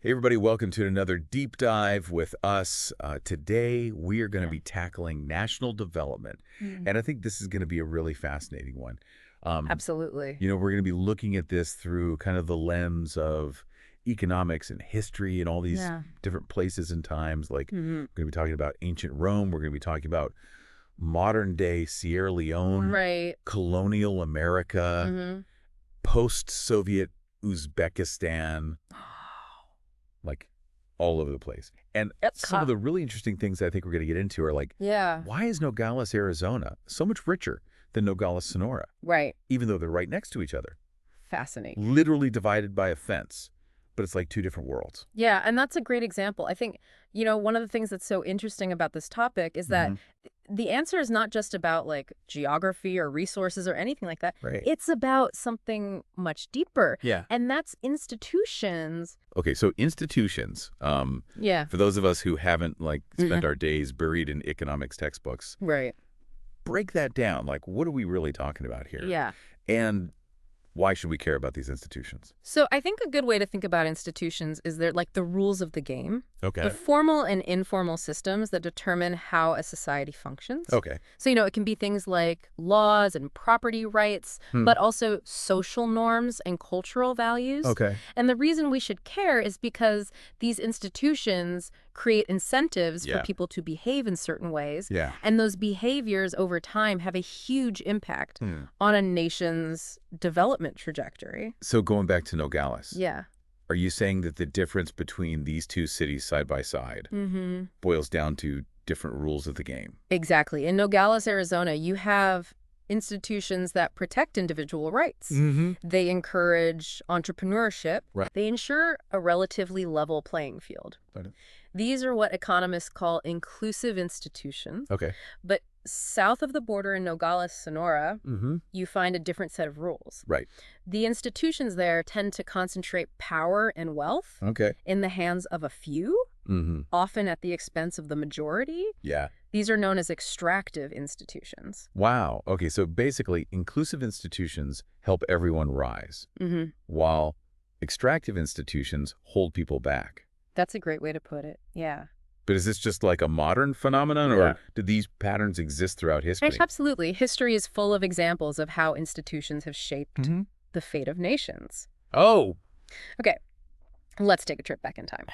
Hey everybody, welcome to another deep dive with us. Today we are going to be tackling national development, Mm. and I think this is going to be a really fascinating one. Um, Absolutely. we're going to be looking at this through kind of the lens of economics and history and all these Yeah. different places and times. Like hmm we're going to be talking about ancient Rome, we're going to be talking about modern day Sierra Leone, Right. colonial America, hmm post-Soviet Uzbekistan, like all over the place. And some of the really interesting things I think we're going to get into are like, Yeah. why is Nogales, Arizona so much richer than Nogales, Sonora, Right. even though they're right next to each other, Fascinating. literally divided by a fence, but it's like two different worlds. Yeah, and that's a great example. I think, one of the things that's so interesting about this topic is that Hmm. the answer is not just about like geography or resources or anything like that. Right. It's about something much deeper. Yeah. And that's institutions. Okay, so institutions, Yeah. for those of us who haven't like spent Mhm. our days buried in economics textbooks, Right. break that down. Like, what are we really talking about here? Yeah. And why should we care about these institutions? So I think a good way to think about institutions is they're like the rules of the game. Okay. The formal and informal systems that determine how a society functions. Okay. So, it can be things like laws and property rights, Hmm. but also social norms and cultural values. Okay. And the reason we should care is because these institutions create incentives Yeah. for people to behave in certain ways. Yeah. And those behaviors over time have a huge impact Hmm. on a nation's development trajectory. So going back to Nogales, Yeah. are you saying that the difference between these two cities side by side Mm-hmm. boils down to different rules of the game? Exactly. In Nogales, Arizona, you have institutions that protect individual rights. Mm-hmm. They encourage entrepreneurship. Right. They ensure a relatively level playing field. Right. These are what economists call inclusive institutions. Okay. But south of the border in Nogales, Sonora, Mm-hmm. you find a different set of rules. Right. The institutions there tend to concentrate power and wealth Okay. in the hands of a few, Mm-hmm. often at the expense of the majority. Yeah. These are known as extractive institutions. Wow. Okay, so basically, inclusive institutions help everyone rise, hmm while extractive institutions hold people back. That's a great way to put it. Yeah. But is this just like a modern phenomenon, or Yeah. do these patterns exist throughout history? Absolutely. History is full of examples of how institutions have shaped Mhm. the fate of nations. Oh, Okay, let's take a trip back in time.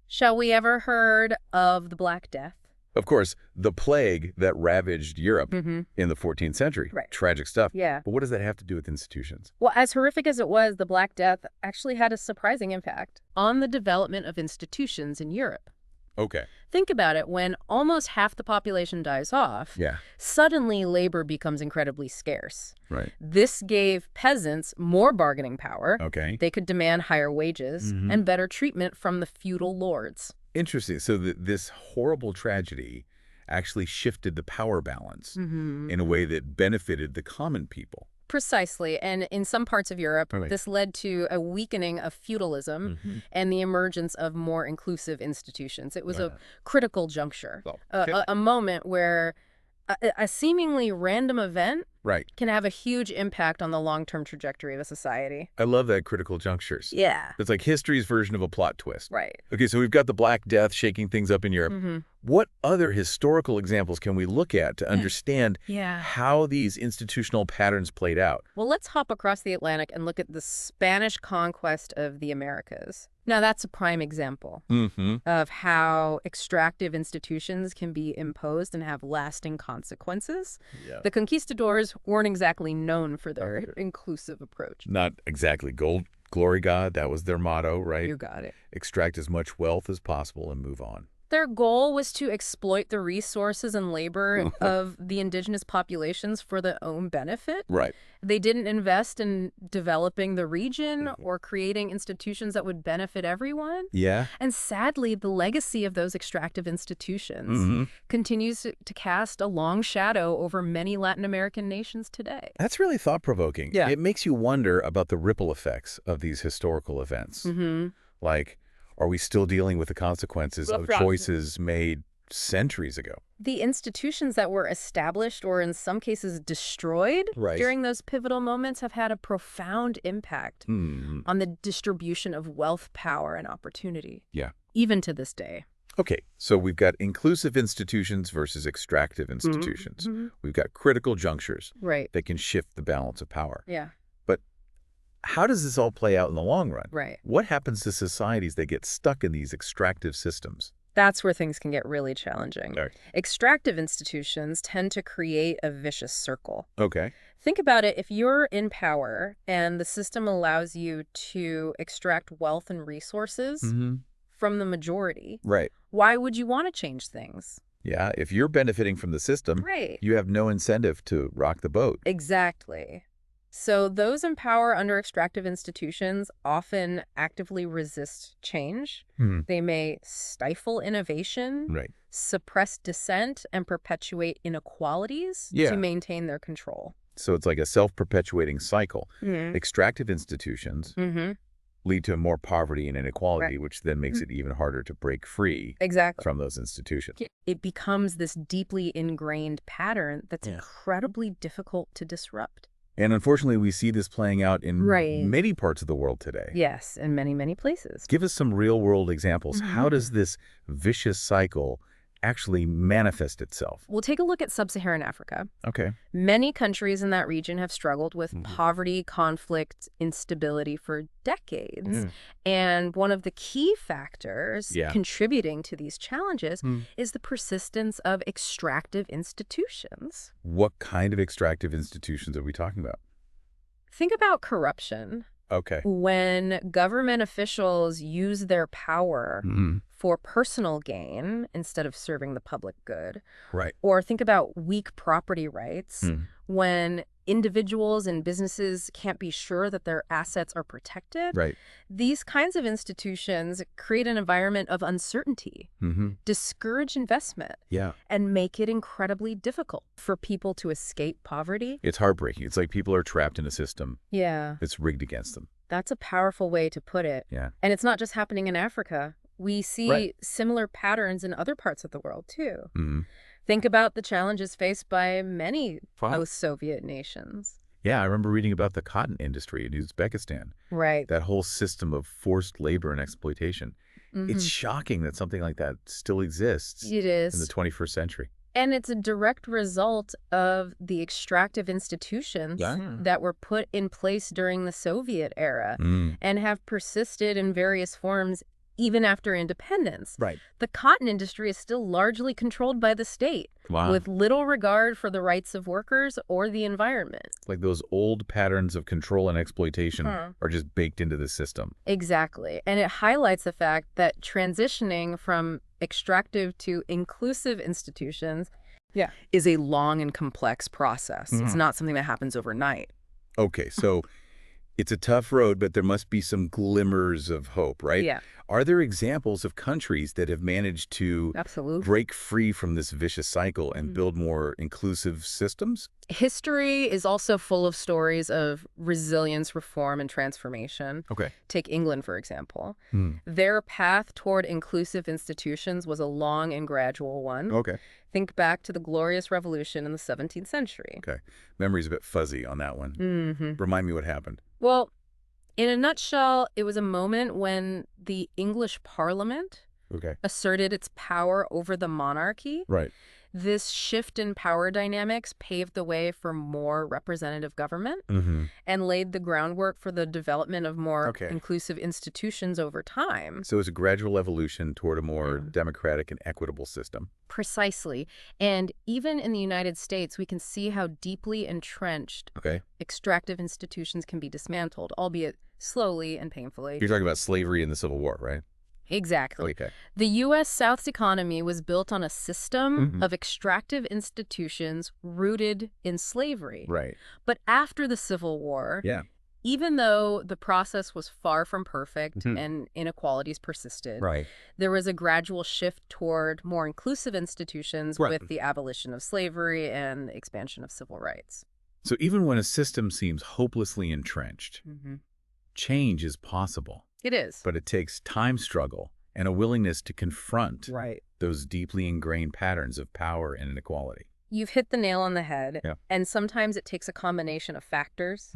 Shall we ever heard of the Black Death? of course, the plague that ravaged Europe Mm-hmm. in the 14th century. Right. Tragic stuff. Yeah. But what does that have to do with institutions? Well, as horrific as it was, the Black Death actually had a surprising impact on the development of institutions in Europe. Okay. Think about it. When almost half the population dies off, Yeah. suddenly labor becomes incredibly scarce. Right. This gave peasants more bargaining power. Okay. They could demand higher wages Mhm. and better treatment from the feudal lords. Interesting. So this horrible tragedy actually shifted the power balance Mm-hmm. in a way that benefited the common people. Precisely. And in some parts of Europe, Right. this led to a weakening of feudalism Mhm. and the emergence of more inclusive institutions. It was Right. a critical juncture, Well, a moment where a seemingly random event right. can have a huge impact on the long-term trajectory of a society. I love that critical junctures. Yeah. It's like history's version of a plot twist. Right. Okay, so we've got the Black Death shaking things up in Europe. Mm-hmm. What other historical examples can we look at to understand Yeah. how these institutional patterns played out? Well, let's hop across the Atlantic and look at the Spanish conquest of the Americas. Now, that's a prime example Mm-hmm. of how extractive institutions can be imposed and have lasting consequences. Yeah. The conquistadors weren't exactly known for their Okay. inclusive approach. Not exactly gold, glory God. That was their motto, right? You got it. Extract as much wealth as possible and move on. Their goal was to exploit the resources and labor of the indigenous populations for their own benefit. Right. They didn't invest in developing the region or creating institutions that would benefit everyone. Yeah. And sadly, the legacy of those extractive institutions Mm-hmm. continues to cast a long shadow over many Latin American nations today. That's really thought-provoking. Yeah. It makes you wonder about the ripple effects of these historical events. Mm-hmm. Like, are we still dealing with the consequences of Right. choices made centuries ago. The institutions that were established or in some cases destroyed Right. during those pivotal moments have had a profound impact Hmm. on the distribution of wealth, power, and opportunity. Yeah. Even to this day. Okay, so we've got inclusive institutions versus extractive institutions. Mhm. We've got critical junctures Right. that can shift the balance of power. Yeah. But how does this all play out in the long run? Right. What happens to societies that get stuck in these extractive systems? That's where things can get really challenging. Right. Extractive institutions tend to create a vicious circle. Okay. Think about it. If you're in power and the system allows you to extract wealth and resources from the majority, Right. why would you want to change things? Yeah, if you're benefiting from the system, Right. you have no incentive to rock the boat. Exactly. So those in power under extractive institutions often actively resist change. Hmm. They may stifle innovation, Right. suppress dissent, and perpetuate inequalities Yeah. to maintain their control. So it's like a self-perpetuating cycle. Mm-hmm. Extractive institutions lead to more poverty and inequality, Right. which then makes it even harder to break free Exactly. from those institutions. It becomes this deeply ingrained pattern that's incredibly difficult to disrupt. And unfortunately, we see this playing out in Right. many parts of the world today. Yes, in many, many places. Give us some real-world examples. How does this vicious cycle actually manifest itself? We'll take a look at sub-Saharan Africa. Okay. Many countries in that region have struggled with poverty, conflict, instability for decades. And one of the key factors contributing to these challenges is the persistence of extractive institutions. What kind of extractive institutions are we talking about? Think about corruption. Okay. When government officials use their power for personal gain instead of serving the public good. Right. Or think about weak property rights when individuals and businesses can't be sure that their assets are protected. Right. These kinds of institutions create an environment of uncertainty, discourage investment, and make it incredibly difficult for people to escape poverty. It's heartbreaking. It's like people are trapped in a system Yeah. that's rigged against them. That's a powerful way to put it. Yeah. And it's not just happening in Africa. We see similar patterns in other parts of the world, too. Think about the challenges faced by many post-Soviet nations. Yeah, I remember reading about the cotton industry in Uzbekistan. Right. That whole system of forced labor and exploitation. It's shocking that something like that still exists It is. in the 21st century. And it's a direct result of the extractive institutions that were put in place during the Soviet era and have persisted in various forms even after independence. Right. The cotton industry is still largely controlled by the state, Wow. with little regard for the rights of workers or the environment. Like those old patterns of control and exploitation are just baked into the system. Exactly. And it highlights the fact that transitioning from extractive to inclusive institutions is a long and complex process. It's not something that happens overnight. Okay, so it's a tough road, but there must be some glimmers of hope, right? Yeah. Are there examples of countries that have managed to Absolutely. break free from this vicious cycle and build more inclusive systems? History is also full of stories of resilience, reform, and transformation. Okay. Take England, for example. Their path toward inclusive institutions was a long and gradual one. Okay. Think back to the Glorious Revolution in the 17th century. Okay. Memory's a bit fuzzy on that one. Remind me what happened. Well, in a nutshell, it was a moment when the English Parliament asserted its power over the monarchy. Right. This shift in power dynamics paved the way for more representative government and laid the groundwork for the development of more inclusive institutions over time. So it's a gradual evolution toward a more democratic and equitable system. Precisely. And even in the United States, we can see how deeply entrenched extractive institutions can be dismantled, albeit slowly and painfully. You're talking about slavery in the Civil War, right? Exactly. Okay. The U.S. South's economy was built on a system of extractive institutions rooted in slavery. Right. But after the Civil War, even though the process was far from perfect and inequalities persisted, there was a gradual shift toward more inclusive institutions with the abolition of slavery and the expansion of civil rights. So even when a system seems hopelessly entrenched, change is possible. It is. But it takes time, struggle, and a willingness to confront those deeply ingrained patterns of power and inequality. You've hit the nail on the head. Yeah. And sometimes it takes a combination of factors,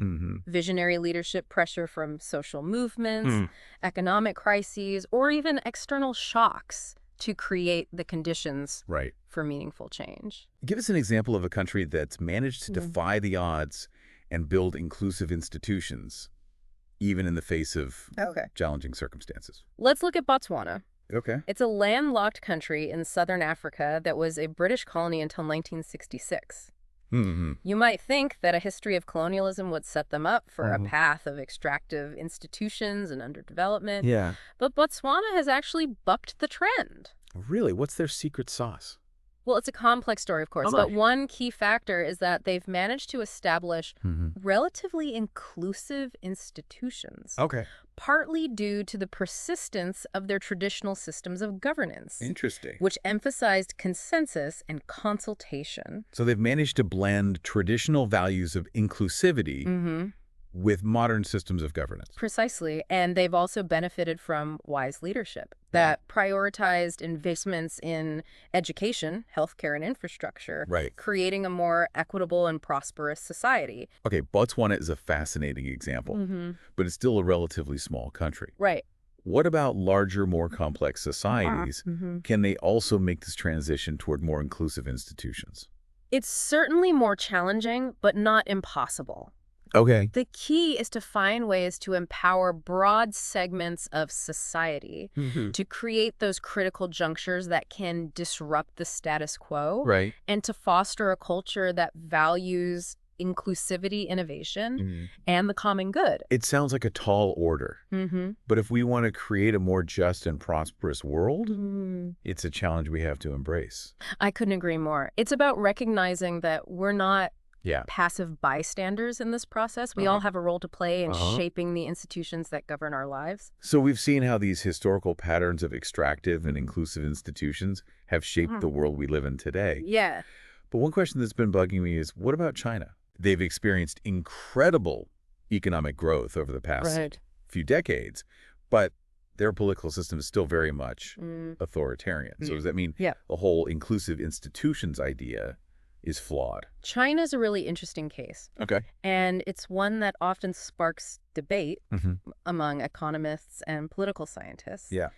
visionary leadership, pressure from social movements, economic crises, or even external shocks to create the conditions for meaningful change. Give us an example of a country that's managed to defy the odds and build inclusive institutions, even in the face of challenging circumstances. Let's look at Botswana. Okay. It's a landlocked country in southern Africa that was a British colony until 1966. You might think that a history of colonialism would set them up for a path of extractive institutions and underdevelopment. Yeah. But Botswana has actually bucked the trend. Really? What's their secret sauce? Well, it's a complex story, of course, but one key factor is that they've managed to establish relatively inclusive institutions. Okay. Partly due to the persistence of their traditional systems of governance. Interesting. Which emphasized consensus and consultation. So they've managed to blend traditional values of inclusivity with modern systems of governance. Precisely. And they've also benefited from wise leadership that prioritized investments in education, healthcare, and infrastructure, creating a more equitable and prosperous society. Okay, Botswana is a fascinating example, but it's still a relatively small country. Right. What about larger, more complex societies? Can they also make this transition toward more inclusive institutions? It's certainly more challenging, but not impossible. Okay. The key is to find ways to empower broad segments of society to create those critical junctures that can disrupt the status quo and to foster a culture that values inclusivity, innovation, and the common good. It sounds like a tall order, but if we want to create a more just and prosperous world, it's a challenge we have to embrace. I couldn't agree more. It's about recognizing that we're not passive bystanders in this process. We all have a role to play in shaping the institutions that govern our lives. So we've seen how these historical patterns of extractive and inclusive institutions have shaped the world we live in today. Yeah. But one question that's been bugging me is, what about China? They've experienced incredible economic growth over the past few decades, but their political system is still very much authoritarian. So does that mean the whole inclusive institutions idea is flawed? China's a really interesting case. Okay. And it's one that often sparks debate among economists and political scientists. Yeah.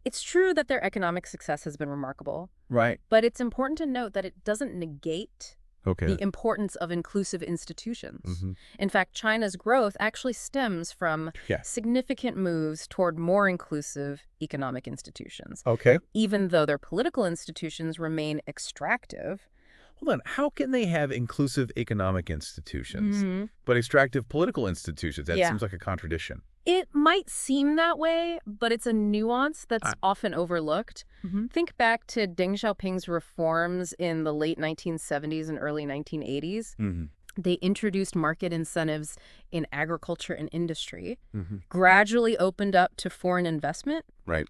It's true that their economic success has been remarkable. Right. But it's important to note that it doesn't negate the importance of inclusive institutions. In fact, China's growth actually stems from significant moves toward more inclusive economic institutions. Okay. Even though their political institutions remain extractive. Hold on. How can they have inclusive economic institutions, but extractive political institutions? That seems like a contradiction. It might seem that way, but it's a nuance that's often overlooked. Think back to Deng Xiaoping's reforms in the late 1970s and early 1980s. They introduced market incentives in agriculture and industry, gradually opened up to foreign investment,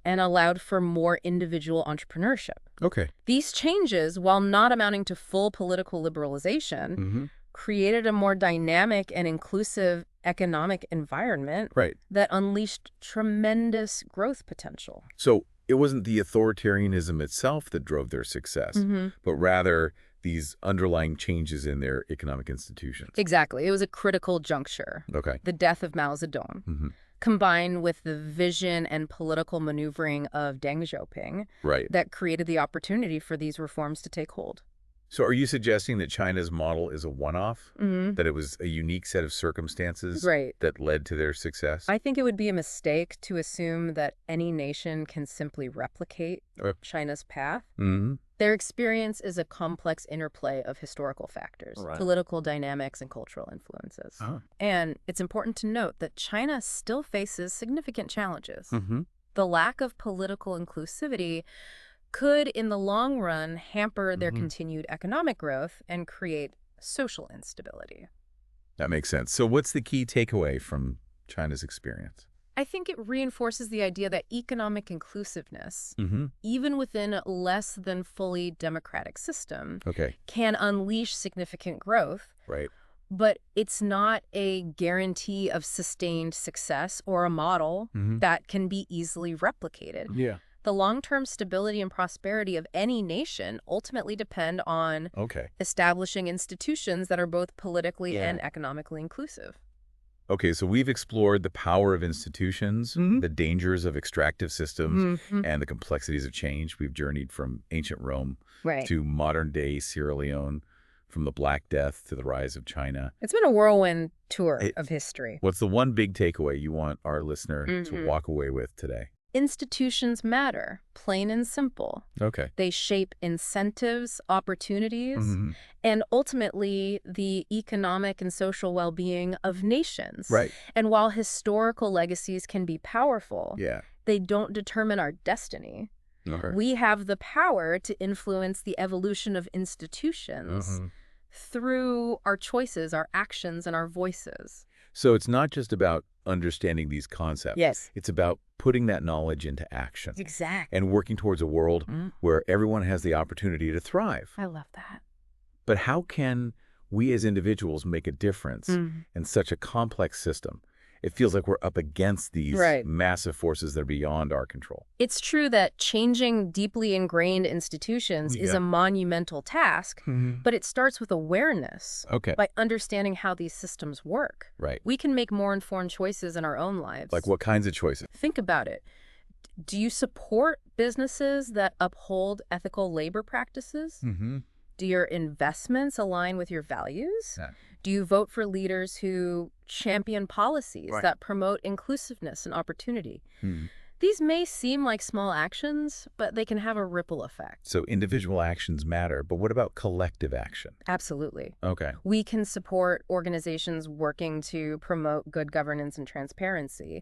and allowed for more individual entrepreneurship. Okay. These changes, while not amounting to full political liberalization, created a more dynamic and inclusive economic environment that unleashed tremendous growth potential. So it wasn't the authoritarianism itself that drove their success, but rather these underlying changes in their economic institutions. Exactly. It was a critical juncture. Okay. The death of Mao Zedong, combined with the vision and political maneuvering of Deng Xiaoping, that created the opportunity for these reforms to take hold. So are you suggesting that China's model is a one-off? That it was a unique set of circumstances that led to their success? I think it would be a mistake to assume that any nation can simply replicate China's path. Their experience is a complex interplay of historical factors, political dynamics, and cultural influences. And it's important to note that China still faces significant challenges. The lack of political inclusivity could, in the long run, hamper their continued economic growth and create social instability. That makes sense. So what's the key takeaway from China's experience? I think it reinforces the idea that economic inclusiveness, even within a less than fully democratic system, can unleash significant growth. But it's not a guarantee of sustained success or a model that can be easily replicated. The long-term stability and prosperity of any nation ultimately depend on establishing institutions that are both politically and economically inclusive. Okay, so we've explored the power of institutions, the dangers of extractive systems, and the complexities of change. We've journeyed from ancient Rome to modern-day Sierra Leone, from the Black Death to the rise of China. It's been a whirlwind tour of history. What's the one big takeaway you want our listener to walk away with today? Institutions matter, plain and simple. They shape incentives, opportunities, and ultimately the economic and social well-being of nations. And while historical legacies can be powerful, they don't determine our destiny. We have the power to influence the evolution of institutions through our choices, our actions, and our voices. So it's not just about understanding these concepts. It's about putting that knowledge into action. Exactly. And working towards a world where everyone has the opportunity to thrive. I love that. But how can we as individuals make a difference in such a complex system? It feels like we're up against these massive forces that are beyond our control. It's true that changing deeply ingrained institutions is a monumental task, but it starts with awareness. By understanding how these systems work. We can make more informed choices in our own lives. Like what kinds of choices? Think about it. Do you support businesses that uphold ethical labor practices? Do your investments align with your values? Do you vote for leaders who champion policies that promote inclusiveness and opportunity? These may seem like small actions, but they can have a ripple effect. So individual actions matter, but what about collective action? Absolutely. We can support organizations working to promote good governance and transparency.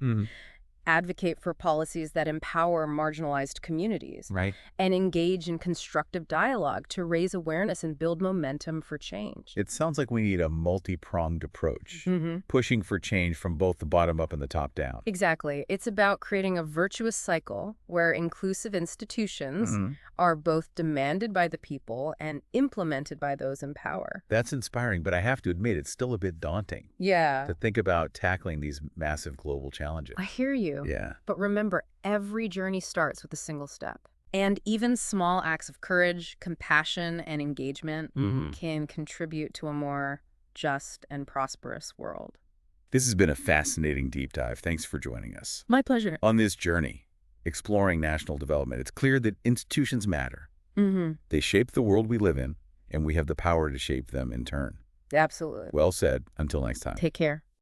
Advocate for policies that empower marginalized communities, and engage in constructive dialogue to raise awareness and build momentum for change. It sounds like we need a multi-pronged approach, pushing for change from both the bottom up and the top down. Exactly. It's about creating a virtuous cycle where inclusive institutions are both demanded by the people and implemented by those in power. That's inspiring, but I have to admit it's still a bit daunting. To think about tackling these massive global challenges. I hear you. But remember, every journey starts with a single step. And even small acts of courage, compassion, and engagement can contribute to a more just and prosperous world. This has been a fascinating deep dive. Thanks for joining us. My pleasure. On this journey, exploring national development, it's clear that institutions matter. They shape the world we live in, and we have the power to shape them in turn. Absolutely. Well said. Until next time. Take care.